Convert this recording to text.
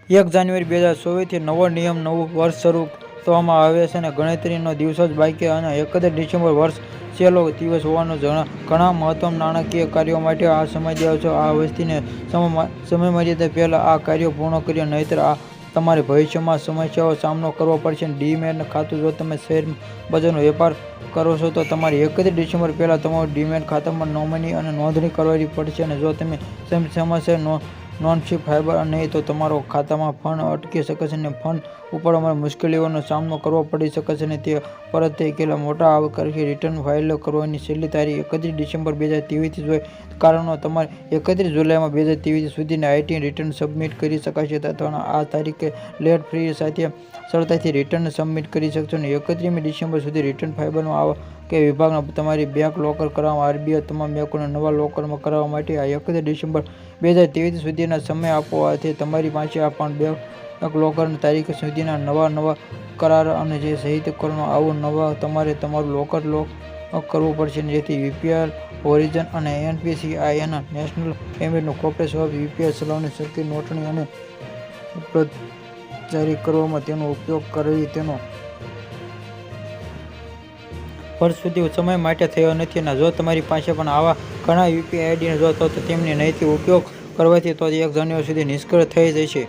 1 જાન્યુઆરી 2024થી નવો નિયમ નવું વર્ષ શરૂ કરવામાં આવે છે અને ગણતરીનો દિવસો જ બાકી અને 31 ડિસેમ્બર વર્ષ છેલ્લો દિવસ હોવાનો ઘણા મહત્વના નાણાકીય કાર્યો માટે આ સમય દેવો છે. આ વસ્તીને સમયમર્યાદા પહેલા આ કાર્યો પૂર્ણ કર્યો, નહીંતર તમારે ભવિષ્યમાં સમસ્યાઓનો સામનો કરવો પડશે. ડીમેટ ખાતું: જો તમે શેર બજારનો વેપાર કરો છો તો તમારે 31 ડિસેમ્બર પહેલા તમારું ડીમેટ ખાતામાં નોંધણી અને નોંધણી કરવી પડશે અને જો તમે સમયસર નોંધશો ફાયબર નહીં તો તમારા ખાતામાં ફંડ અટકી શકે છે અને ફંડ ઉપાડવામાં મુશ્કેલીઓનો સામનો કરવો પડી શકે છે અને તે પરત થઈ ગયેલા મોટા આવકવેરા રિટર્ન ફાઇલ કરવાની છેલ્લી તારીખ 31 ડિસેમ્બર 2023 હોય. કારણો: તમારે 31 જુલાઈ 2023 સુધીના આઈટી રિટર્ન સબમિટ કરી શકાશે અથવા આ તારીખે લેટ ફી સાથે સરળતાથી રિટર્ન સબમિટ કરી શકશો. 31 ડિસેમ્બર સુધી રિટર્ન ફાઇલમાં આવક વિભાગમાં તમારી બેંક લોકર કરાવવા. આરબીઆઈ તમામ બેંકોને નવા લોકરમાં કરાવવા માટે આ 31 ડિસેમ્બર 2023 સુધીનો સમય આપવાથી તમારી પાસે પણ બેંક લોકરની તારીખ સુધીના નવા કરાર અને જે સહિત કરવામાં આવું તમારે તમારું લોકર લોક કરવું પડશે જેથી યુપીઆઈ હોરિઝોન અને એનપીસીઆઈના national payment corporation of UPI ચલાવવાની સરકારી નોટણી અને જારી કરવામાં તેનો ઉપયોગ કરવી તેનો વર્ષ સુધી સમય માટે થયો નથી અને જો તમારી પાસે પણ આવા ઘણા યુપીઆઈ આઈડી જો તો તેમની નહીંથી ઉપયોગ કરવાથી તો 1 જાન્યુઆરી સુધી નિષ્ક્રિય થઈ જશે.